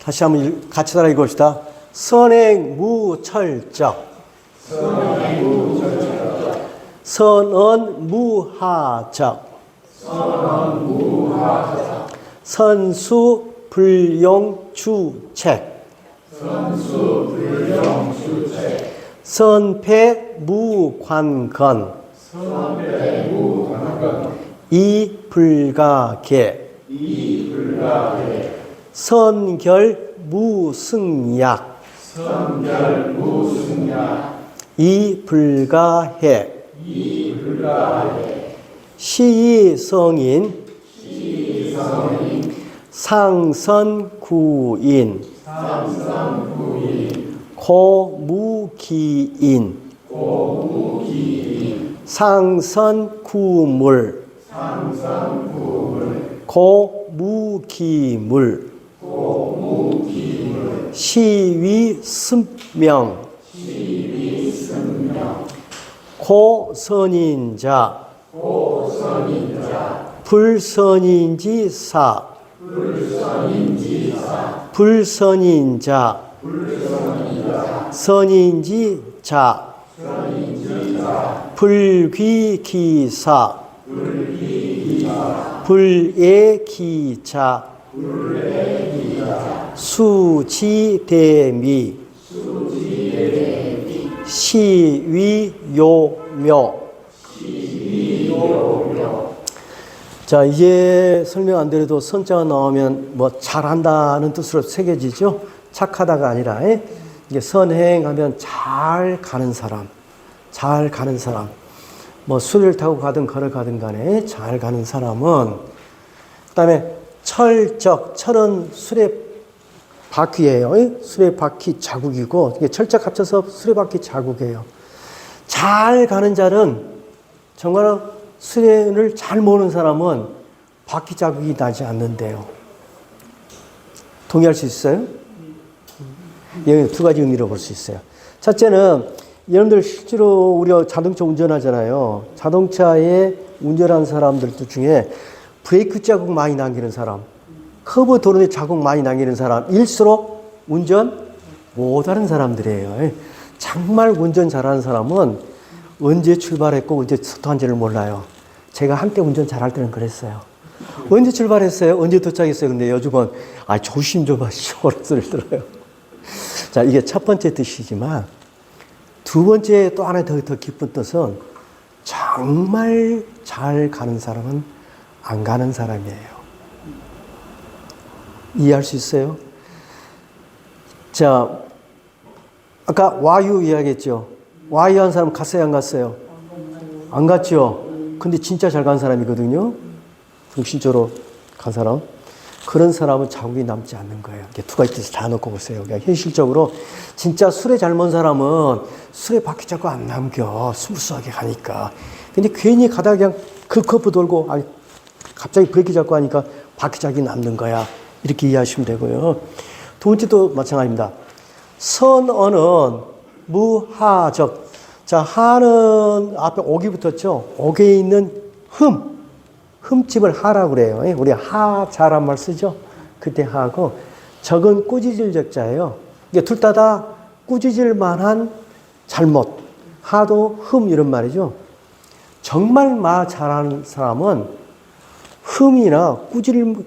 다시 한번 같이 따라 읽읍시다. 선행무철적. 선언무하적. 선수불용주책. 선패무관건. 이불가계. 선결무승약. 이불가해. 시성인. 상선구인. 고무기인. 상선구물. 고무기물. 시위습명. 고선인자. 불선인지사. 불선인자. 선인지자. 불귀기사. 불예기자. 수지대미. 시위요묘. 자, 이제 설명 안 드려도 선자가 나오면 뭐 잘한다는 뜻으로 새겨지죠. 착하다가 아니라 이게 선행하면 잘 가는 사람, 잘 가는 사람. 뭐 수레를 타고 가든 걸어가든 간에 잘 가는 사람은, 그다음에 철적. 철은 수레 바퀴예요. 수레 바퀴 자국이고, 이게 철적 합쳐서 수레 바퀴 자국이에요. 잘 가는 자는 정말 수레를 잘 모는 사람은 바퀴 자국이 나지 않는데요. 동의할 수 있어요? 여기 두 가지 의미로 볼 수 있어요. 첫째는 여러분들 실제로 우리가 자동차 운전하잖아요. 자동차에 운전하는 사람들 중에 브레이크 자국 많이 남기는 사람, 커브 도로에 자국 많이 남기는 사람일수록 운전 못하는 사람들이에요. 정말 운전 잘하는 사람은 언제 출발했고 언제 서투한지를 몰라요. 제가 한때 운전 잘할 때는 그랬어요. 언제 출발했어요? 언제 도착했어요? 근데 요즘은 조심 좀 하시오 그런 소리를 들어요. 자, 이게 첫 번째 뜻이지만 두 번째 또 하나 더 깊은 뜻은 정말 잘 가는 사람은 안 가는 사람이에요. 이해할 수 있어요? 자, 아까 와유 이야기했죠. 와유 한 사람 갔어요, 안 갔어요? 안 갔죠. 근데 진짜 잘 간 사람이거든요. 정신적으로 간 사람. 그런 사람은 자국이 남지 않는 거예요. 이게 두 가지 뜻을 다 놓고 보세요. 그러니까 현실적으로 진짜 술에 잘 먹은 사람은 술에 바퀴 자꾸 안 남겨. 스무스하게 가니까. 근데 괜히 가다가 그냥 그 커프 돌고 갑자기 브레이크 잡고 하니까 바퀴 자국이 남는 거야. 이렇게 이해하시면 되고요. 두 번째도 마찬가지입니다. 선언은 무하적. 자, 하는 앞에 옥이 붙었죠. 옥에 있는 흠집을 하라고 그래요. 우리 하자란 말 쓰죠. 그때 하고, 적은 꾸짖을 적자예요. 이게 둘 다 꾸짖을 만한 잘못. 하도 이런 말이죠. 정말 말 잘하는 사람은 흠이나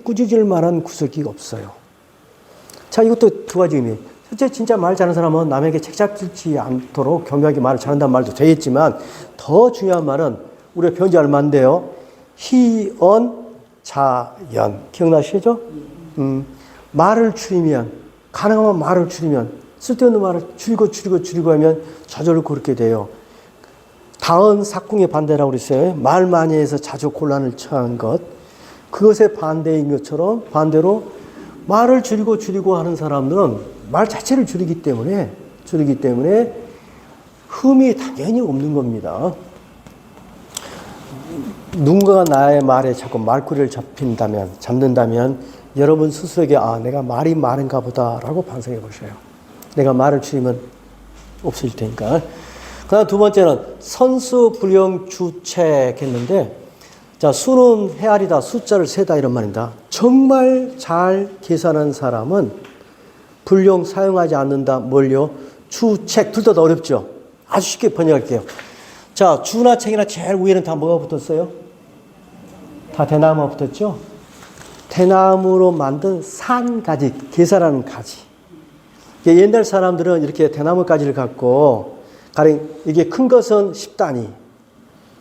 꾸짖을 만한 구석이 없어요. 자, 이것도 두 가지 의미. 첫째, 진짜 말 잘하는 사람은 남에게 책잡지 않도록 경쾌하게 말을 잘한다는 말도 되겠지만, 더 중요한 말은 우리가 배운 지 얼마 안 돼요. 희언, 자연. 기억나시죠? 말을 줄이면, 가능하면 말을 줄이면, 쓸데없는 말을 줄이고 하면 저절로 그렇게 돼요. 다은 삭궁의 반대라고 그랬어요. 말 많이 해서 자주 곤란을 처한 것. 그것의 반대인 것처럼 반대로 말을 줄이고 하는 사람들은 말 자체를 줄이기 때문에 흠이 당연히 없는 겁니다. 누군가가 나의 말에 자꾸 말꼬리를 잡는다면 여러분 스스로에게 내가 말이 많은가 보다라고 반성해 보셔요. 내가 말을 줄이면 없어질 테니까. 그다음 두 번째는 선수불용주책 했는데, 자, 수는 헤아리다, 숫자를 세다 이런 말입니다. 정말 잘 계산하는 사람은 불용 사용하지 않는다. 뭘요? 주책. 둘 다 어렵죠? 아주 쉽게 번역할게요. 자, 주나 책이나 제일 위에는 다 뭐가 붙었어요? 다 대나무가 붙었죠? 대나무로 만든 산가지, 계사라는 가지. 옛날 사람들은 이렇게 대나무 가지를 갖고, 가령 이게 큰 것은 10단위,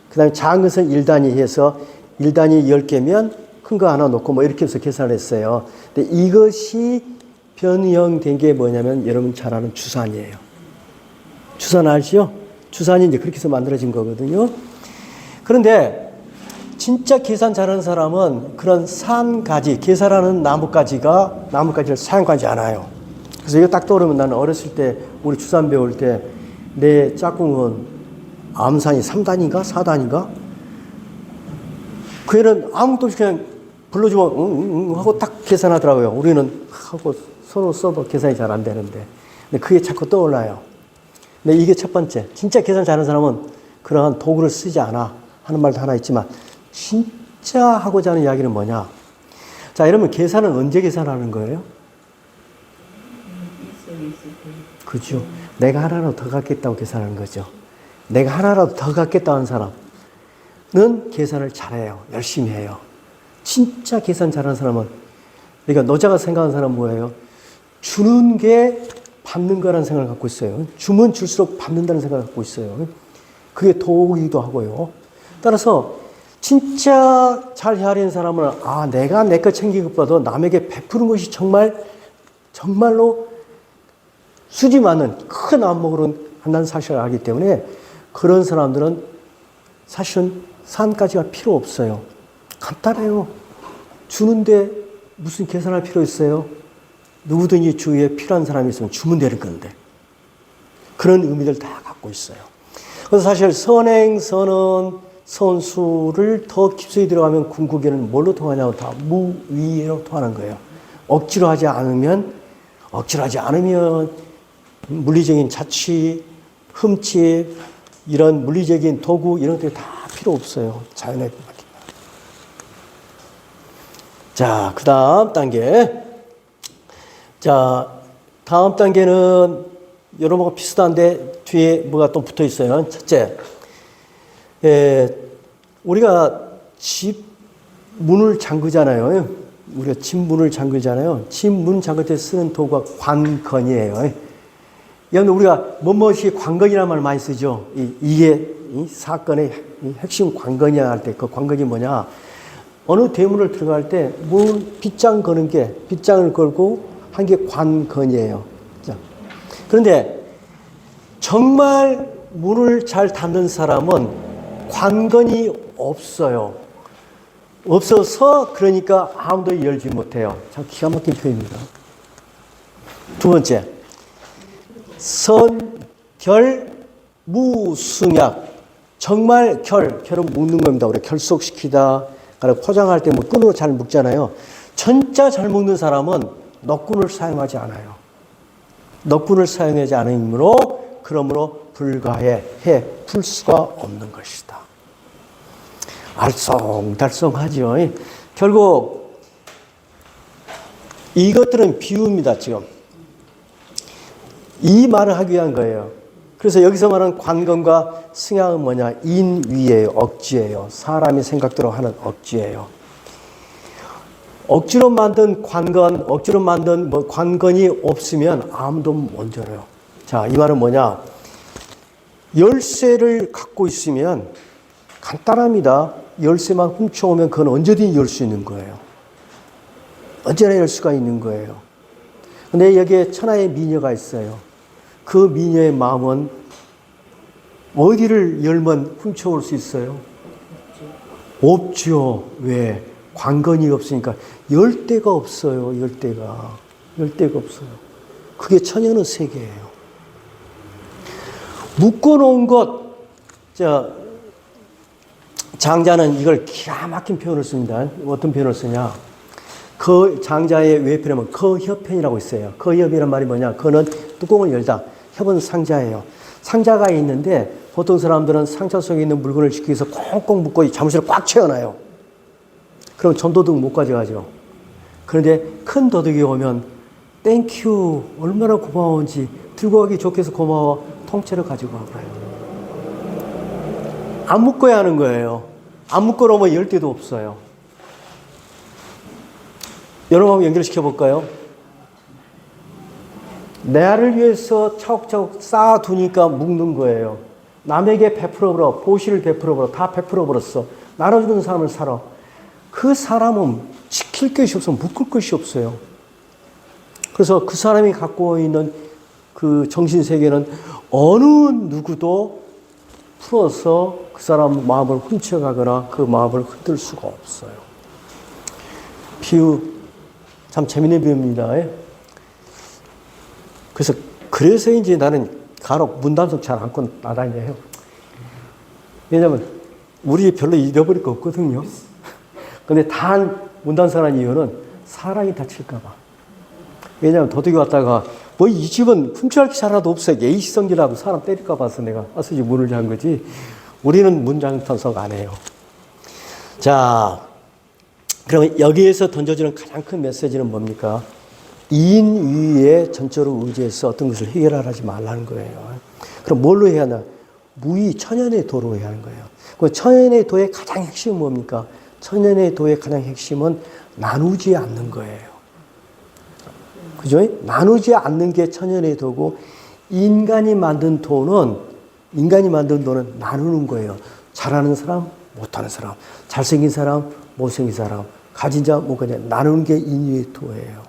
그 다음에 작은 것은 1단위 해서 1단위 10개면 큰 거 하나 놓고 뭐 이렇게 해서 계산을 했어요. 근데 이것이 변형된 게 뭐냐면 여러분 잘 아는 주산이에요. 주산 알죠? 주산이 이제 그렇게 해서 만들어진 거거든요. 그런데 진짜 계산 잘하는 사람은 그런 산가지, 계산하는 나뭇가지를 사용하지 않아요. 그래서 이거 딱 떠오르면 나는 어렸을 때 우리 주산 배울 때 내 짝꿍은 암산이 3단인가 4단인가? 그 애는 아무것도 없이 그냥 불러주면 응 하고 딱 계산하더라고요. 우리는 하고 서로 써도 계산이 잘 안 되는데. 근데 그게 자꾸 떠올라요. 근데 이게 첫 번째. 진짜 계산 잘하는 사람은 그러한 도구를 쓰지 않아 하는 말도 하나 있지만 진짜 하고자 하는 이야기는 뭐냐? 자, 여러분 계산은 언제 계산하는 거예요? 그죠? 내가 하나라도 더 갖겠다고 계산하는 거죠. 내가 하나라도 더 갖겠다는 사람은 계산을 잘해요. 열심히 해요. 진짜 계산 잘하는 사람은, 그러니까 노자가 생각하는 사람은 뭐예요? 주는 게 받는 거라는 생각을 갖고 있어요. 주면 줄수록 받는다는 생각을 갖고 있어요. 그게 도구이기도 하고요. 따라서 진짜 잘 헤아리는 사람은 내가 내 거 챙기는 것보다 남에게 베푸는 것이 정말로 수지 많은 큰 안목으로 한다는 사실을 알기 때문에 그런 사람들은 사실은 산까지가 필요 없어요. 간단해요. 주는데 무슨 계산할 필요 있어요? 누구든지 주위에 필요한 사람이 있으면 주면 되는 건데. 그런 의미들 다 갖고 있어요. 그래서 사실 선행, 선언, 선수를 더 깊숙이 들어가면 궁극에는 뭘로 통하냐고 다 무위로 통하는 거예요. 억지로 하지 않으면 물리적인 자취, 흠집, 이런 물리적인 도구 이런 것들이 다 필요 없어요. 자연에 맡깁니다. 자, 그 다음 단계. 자, 다음 단계는 여러모가 비슷한데 뒤에 뭐가 또 붙어 있어요. 첫째, 우리가 집 문을 잠그잖아요. 우리가 집 문을 잠그잖아요. 집 문 잠글 때 쓰는 도구가 관건이에요. 여러분, 우리가 뭐뭐이 관건이라는 말 많이 쓰죠. 이게 이 사건의 핵심 관건이야 할 때 그 관건이 뭐냐? 어느 대문을 들어갈 때 빗장 거는 게, 빗장을 걸고 한 게 관건이에요. 그런데 정말 문을 잘 닫는 사람은 관건이 없어요. 없어서 그러니까 아무도 열지 못해요. 참 기가 막힌 표현입니다. 두 번째, 선결 무승약. 정말 결은 묶는 겁니다. 우리 결속시키다. 포장할 때 뭐 끈으로 잘 묶잖아요. 진짜 잘 묶는 사람은 넉군을 사용하지 않아요. 넉군을 사용하지 않으므로 그러므로 불가해 풀 수가 없는 것이다. 알쏭달쏭하죠. 결국 이것들은 비유입니다. 지금 이 말을 하기 위한 거예요. 그래서 여기서 말하는 관건과 승약은 뭐냐? 인위예요. 억지예요. 사람이 생각대로 하는 억지예요. 억지로 만든 관건, 억지로 만든 관건이 없으면 아무도 못 열어요. 자, 이 말은 뭐냐? 열쇠를 갖고 있으면 간단합니다. 열쇠만 훔쳐오면 그건 언제든지 열 수 있는 거예요. 언제나 열 수가 있는 거예요. 근데 여기에 천하의 미녀가 있어요. 그 미녀의 마음은 어디를 열면 훔쳐올 수 있어요? 없죠. 왜? 관건이 없으니까. 열 데가 없어요. 열 데가 없어요. 그게 천연의 세계예요. 묶어놓은 것, 장자는 이걸 기가 막힌 표현을 씁니다. 어떤 표현을 쓰냐? 그 장자의 외편에는 거협편이라고 있어요. 거협이란 말이 뭐냐? 그는 뚜껑을 열다. 협은 상자예요. 상자가 있는데 보통 사람들은 상자 속에 있는 물건을 지키기 위해서 꽁꽁 묶고 자물쇠를 꽉 채워놔요. 그럼 전도둑 못 가져가죠. 그런데 큰 도둑이 오면 땡큐 얼마나 고마운지 들고 가기 좋게 해서 고마워 통째로 가지고 와버려요. 안 묶어야 하는 거예요. 안 묶어놓으면 열 데도 없어요. 여러분 한번 연결시켜 볼까요? 내 아를 위해서 차곡차곡 쌓아두니까 묶는 거예요. 남에게 베풀어버려, 보시를 베풀어버려, 다 베풀어버렸어. 나눠주는 사람을 살아. 그 사람은 지킬 것이 없어, 묶을 것이 없어요. 그래서 그 사람이 갖고 있는 그 정신세계는 어느 누구도 풀어서 그 사람 마음을 훔쳐가거나 그 마음을 흔들 수가 없어요. 비유, 참 재밌는 비유입니다. 그래서 이제 나는 간혹 문단속 잘 안고 나다녀요. 왜냐면 우리 별로 잃어버릴 거 없거든요. 근데 단 문단속한 이유는 사랑이 다칠까봐. 왜냐면 도둑이 왔다가 뭐 이 집은 훔쳐갈 게 하나도 없어요. 예의성질하고 사람 때릴까 봐서 내가 와서 이제 문을 연 거지. 우리는 문단속 안 해요. 자, 그러면 여기에서 던져주는 가장 큰 메시지는 뭡니까? 인위에 전적으로 의지해서 어떤 것을 해결하지 말라는 거예요. 그럼 뭘로 해야 하나? 무의, 천연의 도로 해야 하는 거예요. 그 천연의 도의 가장 핵심은 뭡니까? 천연의 도의 가장 핵심은 나누지 않는 거예요. 그죠? 나누지 않는 게 천연의 도고, 인간이 만든 도는 나누는 거예요. 잘하는 사람, 못하는 사람, 잘생긴 사람, 못생긴 사람, 가진 자, 못 가진 자, 나누는 게 인위의 도예요.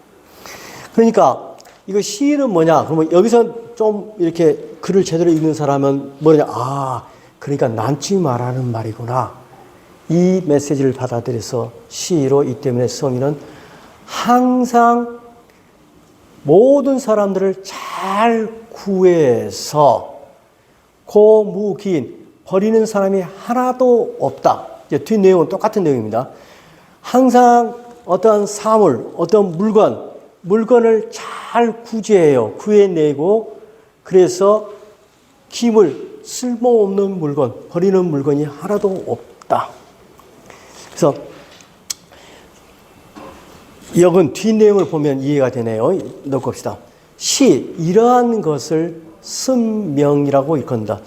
그러니까 이거 시인은 뭐냐? 그러면 여기서 좀 이렇게 글을 제대로 읽는 사람은 뭐냐? 그러니까 남지 말라는 말이구나. 이 메시지를 받아들여서 시로 이 때문에 성인은 항상 모든 사람들을 잘 구해서 고무긴 버리는 사람이 하나도 없다. 이제 뒷 내용은 똑같은 내용입니다. 항상 어떤 사물, 어떤 물건을 잘 구제해요. 구해내고 그래서 기물, 쓸모없는 물건, 버리는 물건이 하나도 없다. 그래서 여건 뒷내용을 보면 이해가 되네요. 넣어봅시다. 이러한 것을 쓴명이라고 일컫는다.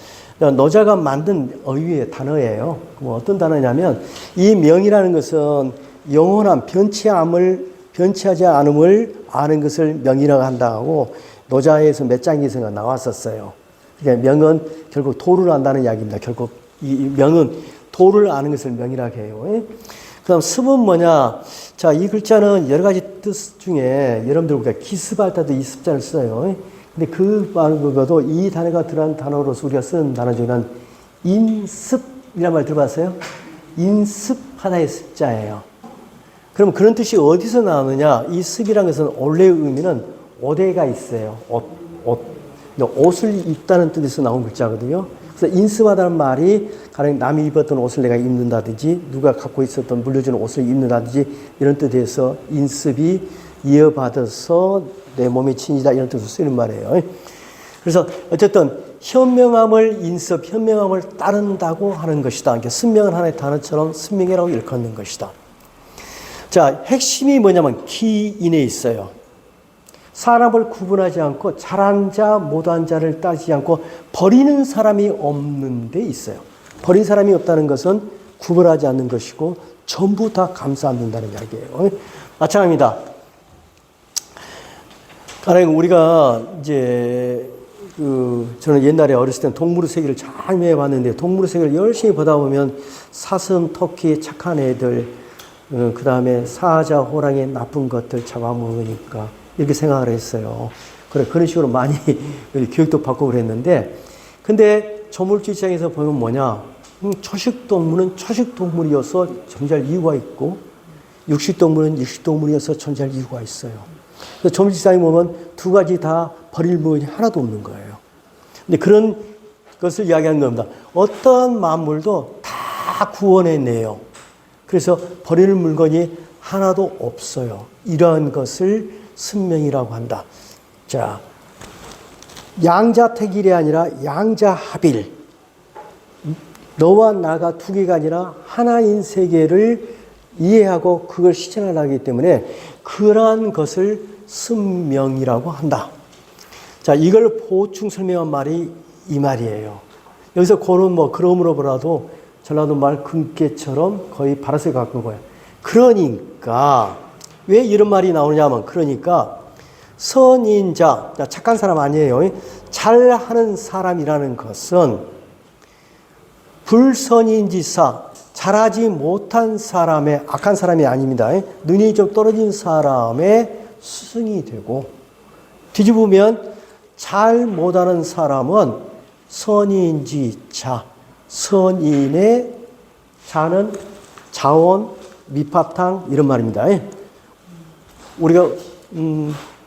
노자가 만든 어휘의 단어예요. 어떤 단어냐면 이 명이라는 것은 영원한 변치하지 않음을 아는 것을 명이라고 한다고 노자에서 몇 장에서 나왔었어요. 그러니까 명은 결국 도를 안다는 이야기입니다. 결국 이 명은 도를 아는 것을 명이라고 해요. 그다음 습은 뭐냐? 자, 이 글자는 여러 가지 뜻 중에 여러분들 우리가 기습할 때도 이 습자를 써요. 근데 그 말고도 이 단어가 들어간 단어로서 우리가 쓰는 단어 중에는 인습이라는 말 들어봤어요? 인습하다의 습자예요. 그럼 그런 뜻이 어디서 나오느냐? 이 습이라는 것은 원래 의미는 옷에가 있어요. 옷을 입다는 뜻에서 나온 글자거든요. 그래서 인습하다는 말이 가령 남이 입었던 옷을 내가 입는다든지 누가 갖고 있었던 물려주는 옷을 입는다든지 이런 뜻에서 인습이 이어받아서 내 몸에 친이다 이런 뜻으로 쓰는 말이에요. 그래서 어쨌든 현명함을 현명함을 따른다고 하는 것이다. 그러니까 선명은 하나의 단어처럼 선명이라고 일컫는 것이다. 자, 핵심이 뭐냐면 기인에 있어요. 사람을 구분하지 않고 잘한 자, 못한 자를 따지지 않고 버리는 사람이 없는 데 있어요. 버린 사람이 없다는 것은 구분하지 않는 것이고 전부 다 감싸 안는다는 이야기예요. 마찬가지입니다. 가령 우리가 이제 저는 옛날에 어렸을 때는 동물의 세계를 잘 매해봤는데 동물의 세계를 열심히 보다 보면 사슴, 토끼, 착한 애들, 그 다음에 사자, 호랑이 나쁜 것들 잡아먹으니까 이렇게 생각을 했어요. 그런 식으로 많이 교육도 받고 그랬는데, 근데 조물주 입장에서 보면 뭐냐? 초식동물은 초식동물이어서 존재할 이유가 있고, 육식동물은 육식동물이어서 존재할 이유가 있어요. 그래서 조물주 입장에 보면 두 가지 다 버릴 물건이 하나도 없는 거예요. 근데 그런 것을 이야기하는 겁니다. 어떠한 만물도 다 구원해내요. 그래서 버리는 물건이 하나도 없어요. 이러한 것을 선명이라고 한다. 자, 양자택일이 아니라 양자합일. 너와 나가 두 개가 아니라 하나인 세계를 이해하고 그걸 실천하기 때문에 그러한 것을 승명이라고 한다. 자, 이걸 보충 설명한 말이 이 말이에요. 여기서 고는 뭐 그러므로 보라도 전라도 말 금깨처럼 거의 바라스에 가까운 거예요. 그러니까 왜 이런 말이 나오냐면 그러니까 선인자, 착한 사람 아니에요. 잘하는 사람이라는 것은 불선인지사, 잘하지 못한 사람의 악한 사람이 아닙니다. 눈이 좀 떨어진 사람의 스승이 되고 뒤집으면 잘 못하는 사람은 선인지자, 선인의 자는 자원, 밑바탕 이런 말입니다. 우리가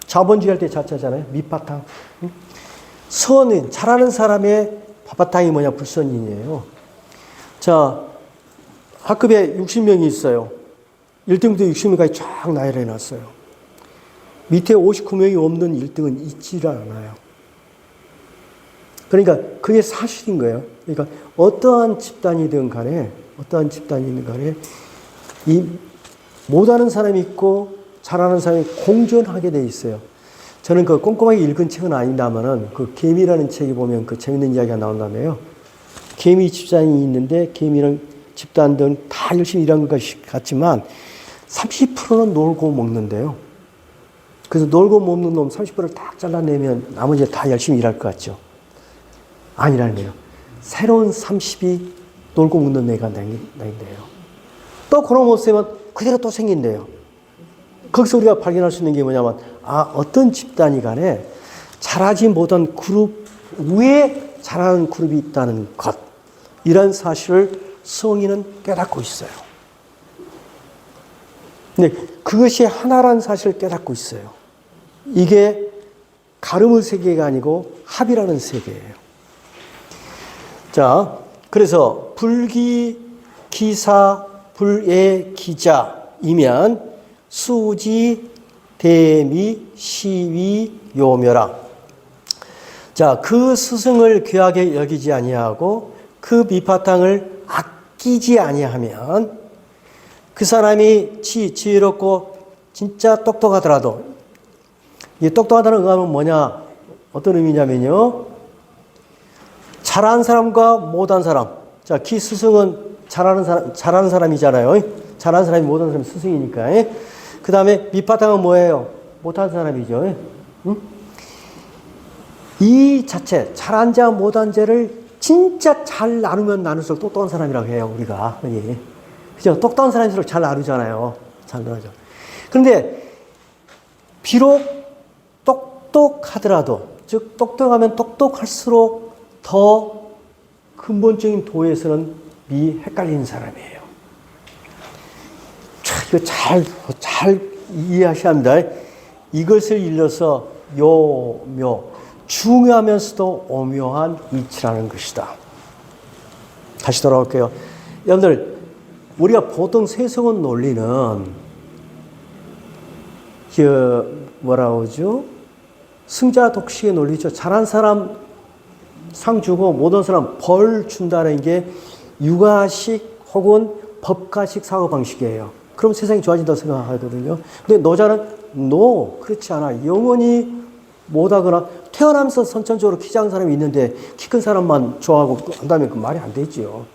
자본주의 할 때 자자잖아요. 밑바탕. 선인, 잘하는 사람의 바바탕이 뭐냐? 불선인이에요. 자, 학급에 60명이 있어요. 1등부터 60명까지 쫙 나열해 놨어요. 밑에 59명이 없는 1등은 있지를 않아요. 그러니까 그게 사실인 거예요. 그러니까 어떠한 집단이든 간에 이 못하는 사람이 있고 잘하는 사람이 공존하게 돼 있어요. 저는 그 꼼꼼하게 읽은 책은 아닙니다만은 그 개미라는 책에 보면 그 재밌는 이야기가 나온다며요. 개미 집단이 있는데 개미는 집단들은 다 열심히 일한 것 같지만 30%는 놀고 먹는데요. 그래서 놀고 먹는 놈 30%를 딱 잘라내면 나머지 다 열심히 일할 것 같죠. 아니라는 거예요. 새로운 30이 놀고 먹는 애가 나인데요. 또 그런 모습은 그대로 또 생긴대요. 거기서 우리가 발견할 수 있는 게 뭐냐면 어떤 집단이 간에 잘하지 못한 그룹 위에 잘하는 그룹이 있다는 것, 이런 사실을 성인은 깨닫고 있어요. 근데 그것이 하나라는 사실을 깨닫고 있어요. 이게 가름의 세계가 아니고 합이라는 세계예요. 자, 그래서 불기, 기사, 불애, 기자이면 수지, 대미, 시위, 요묘라. 자, 그 스승을 귀하게 여기지 아니하고 그 밑바탕을 아끼지 아니하면 그 사람이 지혜롭고 진짜 똑똑하더라도, 이 똑똑하다는 의미는 뭐냐? 어떤 의미냐면요. 잘하는 사람과 못한 사람. 자, 기 스승은 잘하는 사람이잖아요. 잘하는 사람이 못한 사람이 스승이니까. 그 다음에 밑바탕은 뭐예요? 못한 사람이죠. 응? 이 자체, 잘한 자, 못한 자를 진짜 잘 나누면 나눌수록 똑똑한 사람이라고 해요, 우리가. 그죠? 똑똑한 사람일수록 잘 나누잖아요. 잘 나누죠. 그런데, 비록 똑똑하더라도, 즉, 똑똑하면 똑똑할수록 더 근본적인 도에서는 헷갈리는 사람이에요. 이거 잘 이해하셔야 합니다. 이것을 일러서 요묘, 중요하면서도 오묘한 이치라는 것이다. 다시 돌아올게요. 여러분들, 우리가 보통 세속은 논리는 뭐라고 하죠? 승자 독식의 논리죠. 잘한 사람 상 주고 못한 사람 벌 준다는 게 육아식 혹은 법가식 사고방식이에요. 그럼 세상이 좋아진다고 생각하거든요. 근데 노자는 그렇지 않아. 영원히 못하거나 태어나면서 선천적으로 키 작은 사람이 있는데 키 큰 사람만 좋아하고 한다면 그 말이 안 되죠.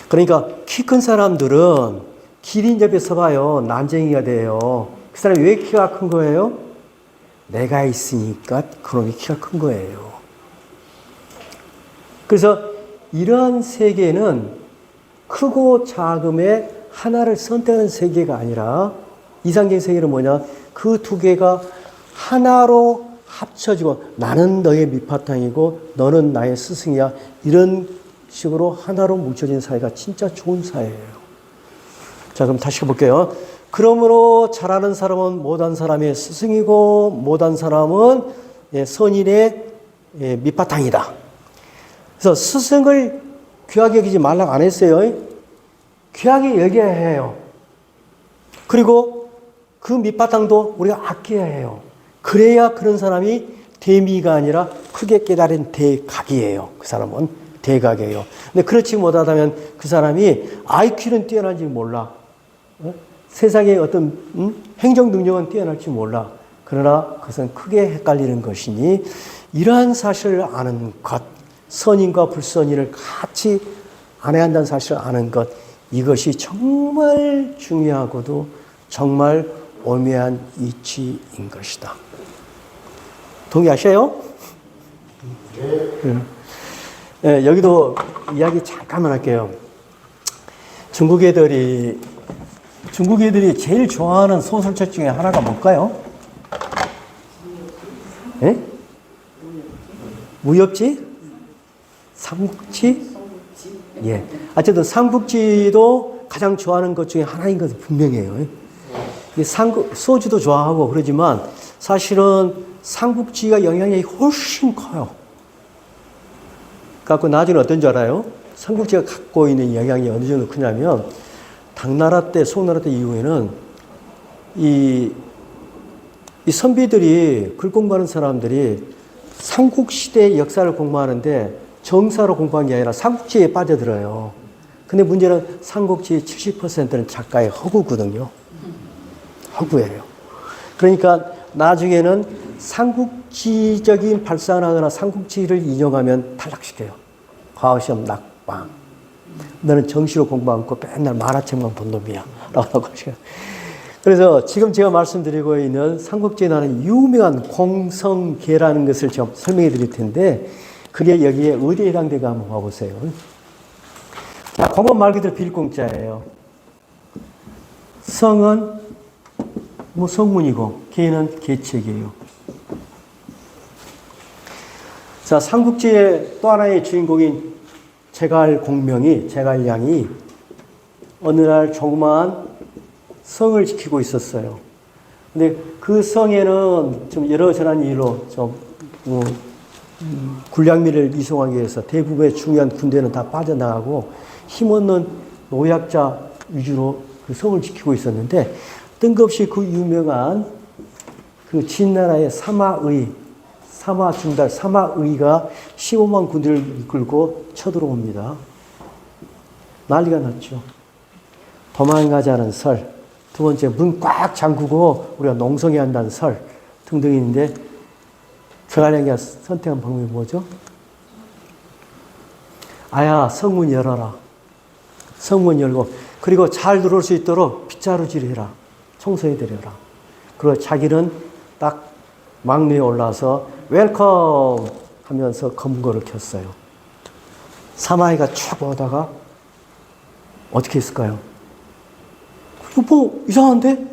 그러니까 키 큰 사람들은 기린 옆에 서봐요. 난쟁이가 돼요. 그 사람이 왜 키가 큰 거예요? 내가 있으니까 그놈이 키가 큰 거예요. 그래서 이러한 세계는 크고 작음의 하나를 선택하는 세계가 아니라 이상적인 세계는 뭐냐? 그 두 개가 하나로 합쳐지고 나는 너의 밑바탕이고 너는 나의 스승이야. 이런 식으로 하나로 뭉쳐진 사이가 진짜 좋은 사이예요. 자, 그럼 다시 해볼게요. 그러므로 잘하는 사람은 못한 사람의 스승이고 못한 사람은 선인의 밑바탕이다. 그래서 스승을 귀하게 여기지 말라고 안 했어요. 귀하게 여겨야 해요. 그리고 그 밑바탕도 우리가 아껴야 해요. 그래야 그런 사람이 대미가 아니라 크게 깨달은 대각이에요. 그 사람은 대각이에요. 근데 그렇지 못하다면 그 사람이 IQ는 뛰어난지 몰라. 세상의 어떤 행정 능력은 뛰어날지 몰라. 그러나 그것은 크게 헷갈리는 것이니 이러한 사실을 아는 것, 선인과 불선인을 같이 안해야 한다는 사실을 아는 것, 이것이 정말 중요하고도 정말 오묘한 이치인 것이다. 동의하셔요? 네, 여기도 이야기 잠깐만 할게요. 중국 애들이 제일 좋아하는 소설책 중에 하나가 뭘까요? 예? 무협지? 삼국지? 예. 어쨌든 삼국지도 가장 좋아하는 것 중에 하나인 것은 분명해요. 소주도 좋아하고 그러지만 사실은 삼국지가 영향력이 훨씬 커요. 그래서 나중에 어떤 줄 알아요? 삼국지가 갖고 있는 영향이 어느 정도 크냐면 당나라 때, 송나라 때 이후에는 이 선비들이 글 공부하는 사람들이 삼국시대의 역사를 공부하는데 정사로 공부한 게 아니라 삼국지에 빠져들어요. 근데 문제는 삼국지의 70%는 작가의 허구거든요. 허구예요. 그러니까 나중에는 삼국지적인 발상을 하거나 삼국지를 인용하면 탈락시켜요. 과거시험 낙방. 너는 정시로 공부 않고 맨날 만화책만 본 놈이야. 라고 하시죠. 그래서 지금 제가 말씀드리고 있는 삼국지에 나오는 유명한 공성계라는 것을 제가 설명해 드릴 텐데 그게 여기에 어디에 해당되가 한번 봐보세요. 공은 말 그대로 빌공자예요. 성은 뭐 성문이고 계는 계책이에요. 자, 삼국지의 또 하나의 주인공인 제갈양이 어느 날 조그마한 성을 지키고 있었어요. 근데 그 성에는 좀 여러저런 이유로 좀 군량미를 이송하기 위해서 대부분의 중요한 군대는 다 빠져나가고 힘없는 노약자 위주로 그 성을 지키고 있었는데 뜬금없이 그 유명한 그 진나라의 사마의가 15만 군대를 이끌고 쳐들어옵니다. 난리가 났죠. 도망가자는 설, 두 번째 문 꽉 잠그고 우리가 농성해야 한다는 설 등등이 있는데 제갈량이가 선택한 방법이 뭐죠? 아야, 성문 열어라. 성문 열고 그리고 잘 들어올 수 있도록 빗자루질 해라. 청소해드려라. 그리고 자기는 딱 막내에 올라서 웰컴 하면서 검거를 켰어요. 사마이가 쭉 오다가 어떻게 했을까요? 뭐 이상한데?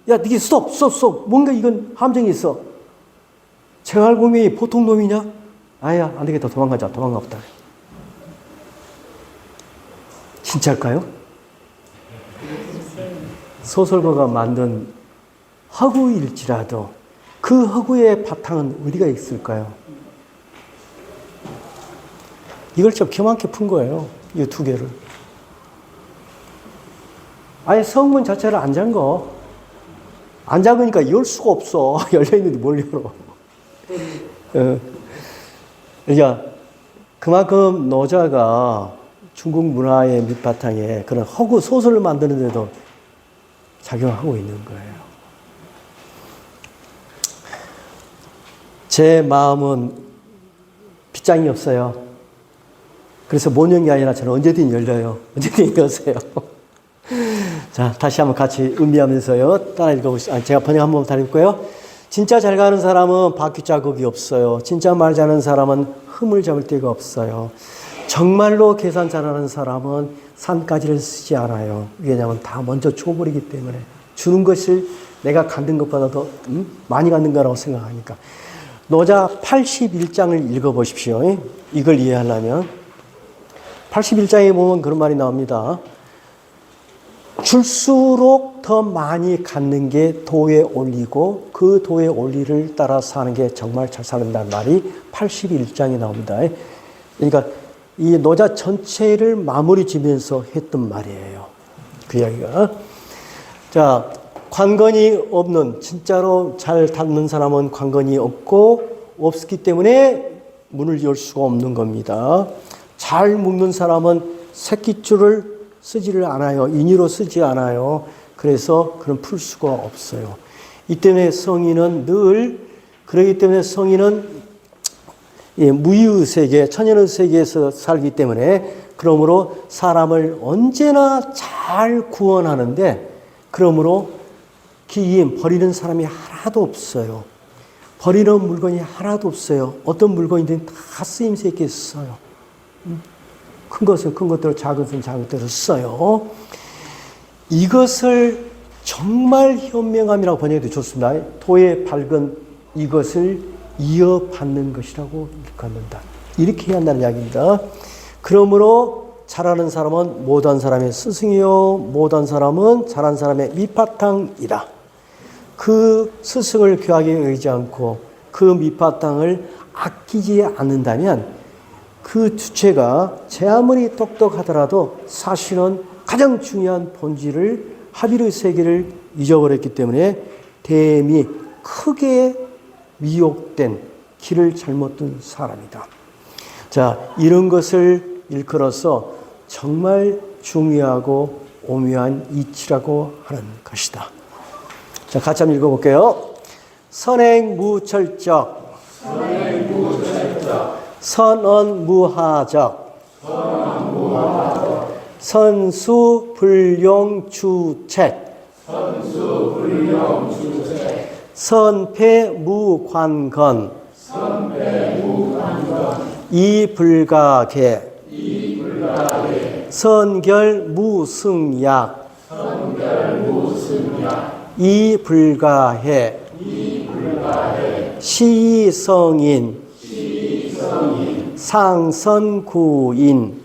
야, 니게 스톱. 뭔가 이건 함정이 있어. 제갈곰이 보통 놈이냐? 아야, 안 되겠다. 도망가 보다. 진짜일까요? 소설가가 만든 허구일지라도 그 허구의 바탕은 어디가 있을까요? 이걸 좀 교만하게 푼 거예요. 이 두 개를. 아예 성문 자체를 안 잠궈. 안 잠그니까 열 수가 없어. 열려있는데 뭘 열어. 그러니까 그만큼 노자가 중국 문화의 밑바탕에 그런 허구 소설을 만드는데도 작용하고 있는 거예요. 제 마음은 빗장이 없어요. 그래서 못 연 게 아니라 저는 언제든 열려요. 언제든 여세요. 자, 다시 한번 같이 음미하면서요. 따라 읽어보시죠. 제가 번역 한번 다 읽고요. 진짜 잘 가는 사람은 바퀴 자국이 없어요. 진짜 말 잘하는 사람은 흠을 잡을 데가 없어요. 정말로 계산 잘하는 사람은 산까지를 쓰지 않아요. 왜냐하면 다 먼저 줘버리기 때문에 주는 것을 내가 갖는 것보다 더 많이 갖는 거라고 생각하니까. 노자 81장을 읽어보십시오. 이걸 이해하려면 81장에 보면 그런 말이 나옵니다. 줄수록 더 많이 갖는 게 도에 올리고 그 도의 올리를 따라 사는 게 정말 잘 사는다는 말이 81장에 나옵니다. 그러니까 이 노자 전체를 마무리 지면서 했던 말이에요. 그 이야기가. 자, 관건이 없는, 진짜로 잘 닫는 사람은 관건이 없기 때문에 문을 열 수가 없는 겁니다. 잘 묶는 사람은 새끼줄을 쓰지를 않아요. 인위로 쓰지 않아요. 그래서 그런 풀 수가 없어요. 이 때문에 성인은 그러기 때문에 성인은 무의의 세계, 천연의 세계에서 살기 때문에 그러므로 사람을 언제나 잘 구원하는데 그러므로 버리는 사람이 하나도 없어요. 버리는 물건이 하나도 없어요. 어떤 물건이든 다 쓰임새 있게 써요. 큰 것은 큰 것대로, 작은 것은 작은 것대로 써요. 이것을 정말 현명함이라고 번역해도 좋습니다. 토에 밝은 이것을 이어받는 것이라고 일컫는다. 이렇게 해야 한다는 이야기입니다. 그러므로 잘하는 사람은 못한 사람의 스승이요, 못한 사람은 잘한 사람의 밑바탕이다. 그 스승을 귀하게 여기지 않고 그 밑바탕을 아끼지 않는다면 그 주체가 제 아무리 똑똑하더라도 사실은 가장 중요한 본질을 합의의 세계를 잊어버렸기 때문에 댐이 크게 미혹된 길을 잘못 둔 사람이다. 자, 이런 것을 일컬어서 정말 중요하고 오묘한 이치라고 하는 것이다. 자, 같이 한번 읽어볼게요. 선행무철적, 선언무하적, 선수불용주책, 선패무관건, 이불가계, 선결무승약, 이불가해, 시성인, 상선구인,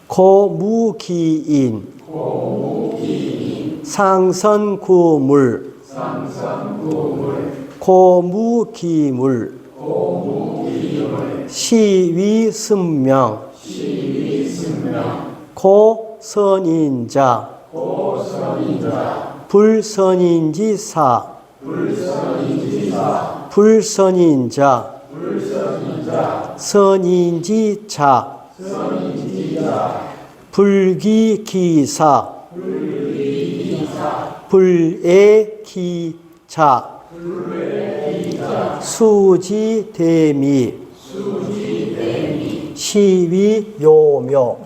고무기인, 상선구물, 고무기물, 시위승명, 고선인자, 불선인지사, 불선인자, 선인지자, 불기기사, 불애기자, 수지대미, 시위요묘.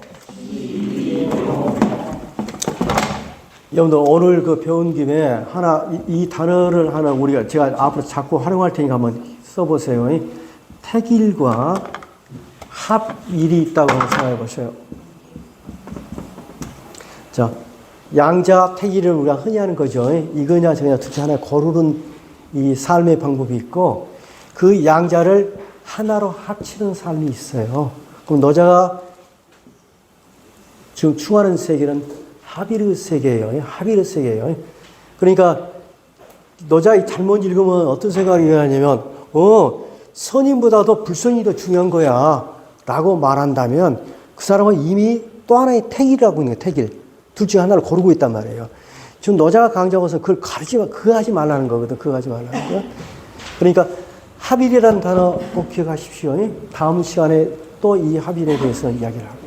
여러분들 오늘 그 배운 김에 이 단어를 하나 우리가 제가 앞으로 자꾸 활용할 테니까 한번 써보세요. 택일과 합일이 있다고 생각해 보세요. 자, 양자 택일은 우리가 흔히 하는 거죠. 이거냐 저거냐 둘째 하나 고르는 이 삶의 방법이 있고 그 양자를 하나로 합치는 삶이 있어요. 그럼 노자가 지금 충하는 세계는 합의의 세계예요. 합의의 세계예요. 그러니까 노자가 잘못 읽으면 어떤 생각이 하냐면 선인보다도 불선이 더 중요한 거야 라고 말한다면 그 사람은 이미 또 하나의 택일이라고 있는 거예요. 택일. 둘 중에 하나를 고르고 있단 말이에요. 지금 노자가 강조하고 있어서 그걸 그거 하지 말라는 거거든. 그거 하지 말라는 거야. 그러니까 합일이라는 단어 꼭 기억하십시오. 다음 시간에 또 이 합일에 대해서 이야기를 하겠습니다.